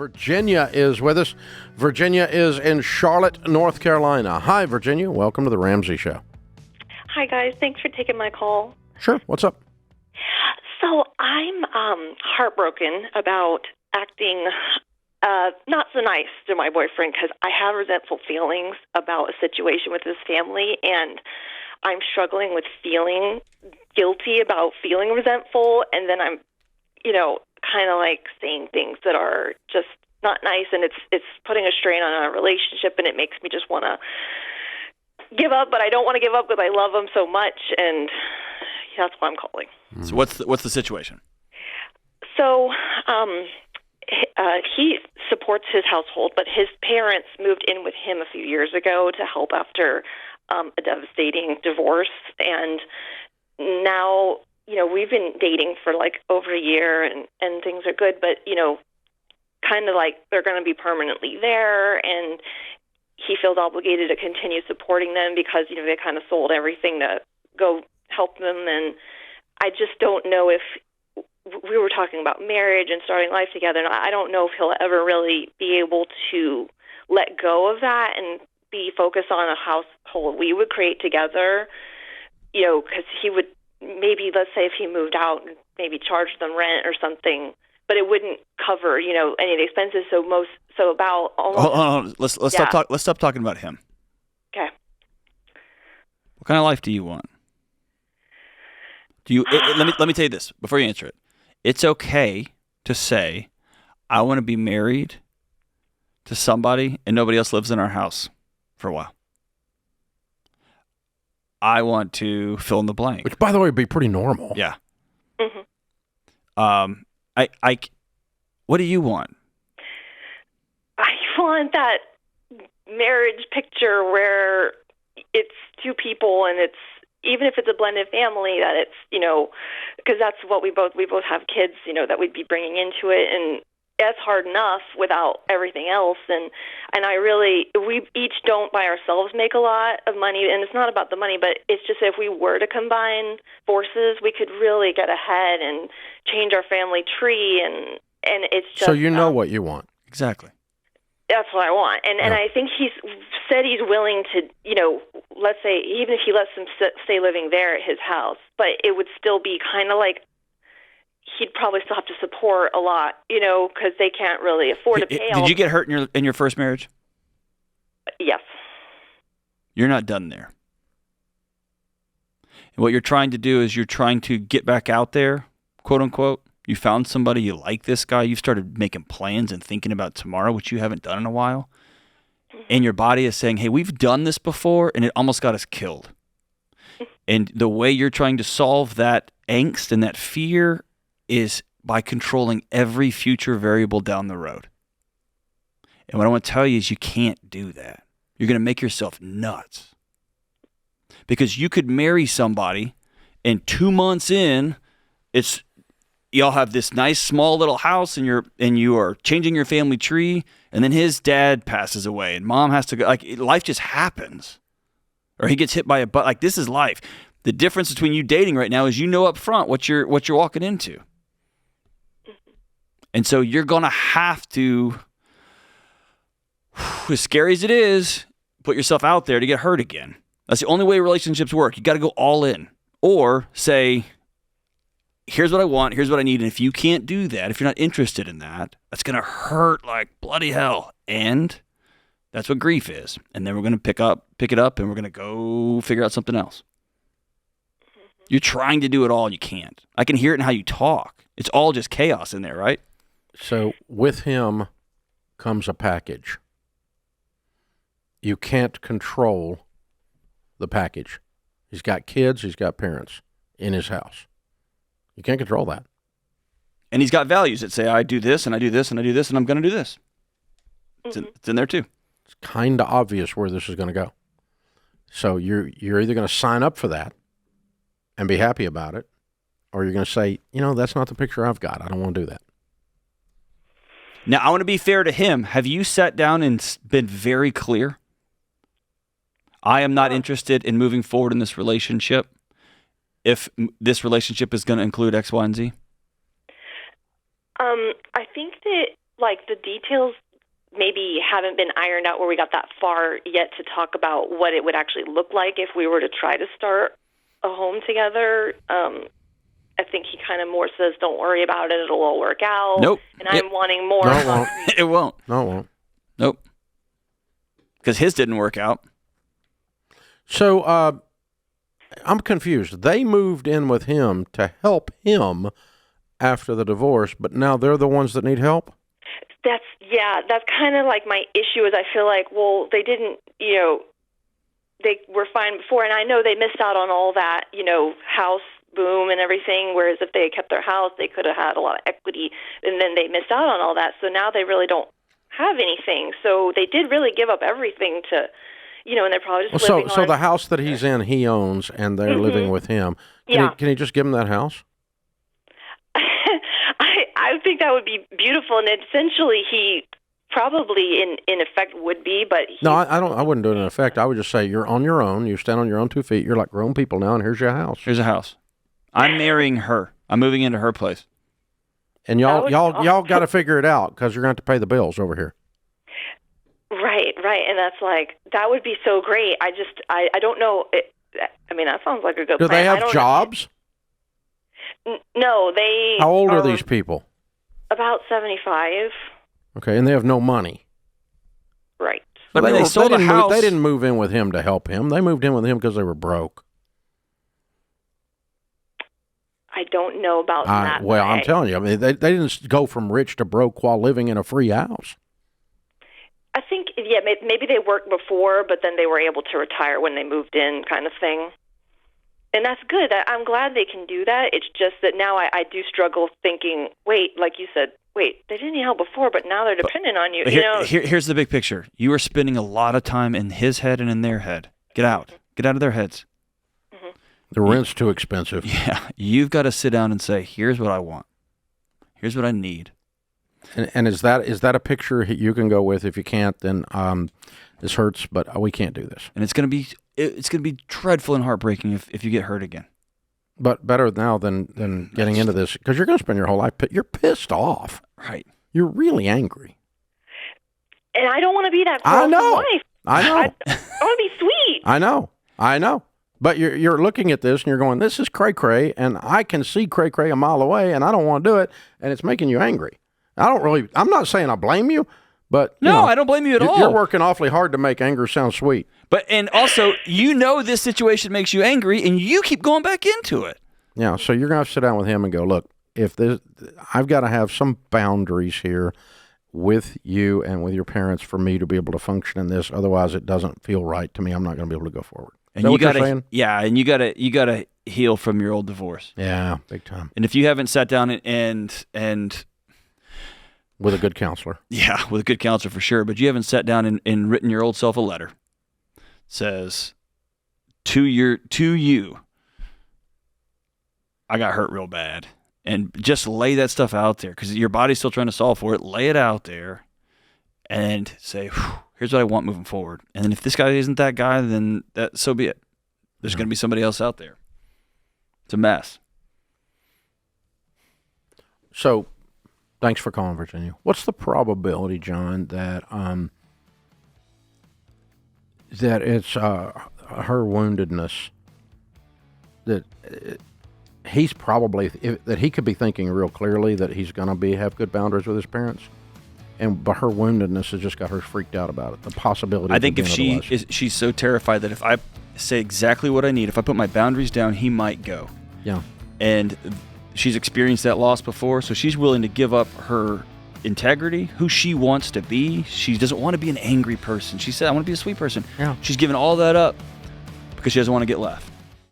Virginia is with us. Virginia is in Charlotte, North Carolina. Hi, Virginia. Welcome to the Ramsey Show. Hi, guys. Thanks for taking my call. Sure. What's up? So I'm heartbroken about acting not so nice to my boyfriend because I have resentful feelings about a situation with his family, and I'm struggling with feeling guilty about feeling resentful, and then I'm, kind of like saying things that are just not nice, and it's putting a strain on our relationship, and it makes me just want to give up, but I don't want to give up because I love him so much, and that's why I'm calling. So what's the situation? So he supports his household, but his parents moved in with him a few years ago to help after a devastating divorce, and now we've been dating for like over a year, and things are good, but kind of like they're going to be permanently there, and he feels obligated to continue supporting them because they kind of sold everything to go help them, and I just don't know if we were talking about marriage and starting life together, and I don't know if he'll ever really be able to let go of that and be focused on a household we would create together, because he would maybe, let's say if he moved out, and maybe charge them rent or something, but it wouldn't cover, any of the expenses. Let's stop talking about him. Okay. What kind of life do you want? Let me tell you this before you answer it. It's okay to say, I want to be married to somebody and nobody else lives in our house for a while. I want to fill in the blank. Which, by the way, would be pretty normal. Yeah. Mm-hmm. What do you want? I want that marriage picture where it's two people, and it's, even if it's a blended family, that it's, because that's what we both have kids, that we'd be bringing into it, and that's hard enough without everything else. And we each don't by ourselves make a lot of money, and it's not about the money, but it's just if we were to combine forces, we could really get ahead and change our family tree, and it's just... So what you want. Exactly. That's what I want. And I think he's said he's willing to, let's say, even if he lets them stay living there at his house, but it would still be kind of like he'd probably still have to support a lot, because they can't really afford to pay. Did you get hurt in your first marriage? Yes. You're not done there. And what you're trying to do is you're trying to get back out there, quote unquote. You found somebody, you like this guy, you've started making plans and thinking about tomorrow, which you haven't done in a while. And your body is saying, hey, we've done this before, and it almost got us killed. And the way you're trying to solve that angst and that fear is by controlling every future variable down the road. And what I want to tell you is you can't do that. You're going to make yourself nuts. Because you could marry somebody, and 2 months in, y'all have this nice small little house, and you are changing your family tree, and then his dad passes away, and mom has to go. Like, life just happens, or he gets hit by a bus. Like, this is life. The difference between you dating right now is up front what you're walking into, and so you're gonna have to, as scary as it is, put yourself out there to get hurt again. That's the only way relationships work. You got to go all in, or say, here's what I want, here's what I need, and if you can't do that, if you're not interested in that, that's going to hurt like bloody hell, and that's what grief is. And then we're going to pick it up, and we're going to go figure out something else. You're trying to do it all, and you can't. I can hear it in how you talk. It's all just chaos in there, right? So with him comes a package. You can't control the package. He's got kids, he's got parents in his house. You can't control that. And he's got values that say, I do this, and I do this, and I do this, and I'm going to do this. Mm-hmm. It's in there too. It's kind of obvious where this is going to go. So you're either going to sign up for that and be happy about it, or you're going to say, that's not the picture I've got. I don't want to do that. Now, I want to be fair to him. Have you sat down and been very clear? I am not interested in moving forward in this relationship if this relationship is going to include X, Y, and Z? I think that like the details maybe haven't been ironed out where we got that far yet to talk about what it would actually look like if we were to try to start a home together. I think he kind of more says, don't worry about it, it'll all work out. Nope. And I'm wanting more. No, it won't. It won't. No, it won't. Nope. Because his didn't work out. So I'm confused. They moved in with him to help him after the divorce, but now they're the ones that need help? That's kind of like my issue is I feel like, well, they didn't, they were fine before, and I know they missed out on all that, house boom and everything, whereas if they had kept their house, they could have had a lot of equity, and then they missed out on all that, so now they really don't have anything. So they did really give up everything to, and they're probably just living So on... the house that he's in, he owns, and they're living with him. Can he just give him that house? I think that would be beautiful, and essentially he probably in effect would be, but no, I wouldn't do it in effect. I would just say you're on your own. You stand on your own 2 feet. You're like grown people now, and here's your house. Here's a house. I'm marrying her. I'm moving into her place. And y'all got to figure it out because you're going to have to pay the bills over here. Right, and that's like that would be so great. I don't know. That sounds like a good plan. Do they have jobs? No, they. How old are these people? About 75. Okay, and they have no money. Right. But they sold a house. They didn't move in with him to help him. They moved in with him because they were broke. I don't know about that. Well, I'm telling you, they didn't go from rich to broke while living in a free house. I think, maybe they worked before, but then they were able to retire when they moved in, kind of thing. And that's good. I'm glad they can do that. It's just that now I do struggle thinking, like you said, they didn't need help before, but now they're dependent on you. Here's the big picture. You are spending a lot of time in his head and in their head. Get out. Get out of their heads. Mm-hmm. The rent's too expensive. Yeah. You've got to sit down and say, here's what I want. Here's what I need. And is that a picture you can go with? If you can't, then this hurts, but we can't do this. And it's going to be dreadful and heartbreaking if you get hurt again. But better now than getting into this, because you're going to spend your whole life. You're pissed off. Right. You're really angry. And I don't want to be that girl's wife. I know. I want to be sweet. I know. But you're looking at this and you're going, this is Cray-Cray, and I can see Cray-Cray a mile away, and I don't want to do it, and it's making you angry. I'm not saying I blame you, but I don't blame you at all. You're working awfully hard to make anger sound sweet. And also, this situation makes you angry, and you keep going back into it. Yeah, so you're going to have to sit down with him and go, look, I've got to have some boundaries here with you and with your parents for me to be able to function in this. Otherwise, it doesn't feel right to me. I'm not going to be able to go forward. And you got to, and you got to heal from your old divorce. Yeah, big time. And if you haven't sat down and with a good counselor. Yeah, with a good counselor for sure. But you haven't sat down and written your old self a letter. It says, to you, I got hurt real bad. And just lay that stuff out there because your body's still trying to solve for it. Lay it out there and say, here's what I want moving forward. And then if this guy isn't that guy, then so be it. There's going to be somebody else out there. It's a mess. So, thanks for calling, Virginia. What's the probability, John, that it's her woundedness that he's probably that he could be thinking real clearly that he's going to have good boundaries with his parents, but her woundedness has just got her freaked out about it. The possibility. I think if she's so terrified that if I say exactly what I need, if I put my boundaries down, he might go. Yeah, and she's experienced that loss before, so she's willing to give up her integrity, who she wants to be. She doesn't want to be an angry person. She said, I want to be a sweet person. Yeah. She's giving all that up because she doesn't want to get left.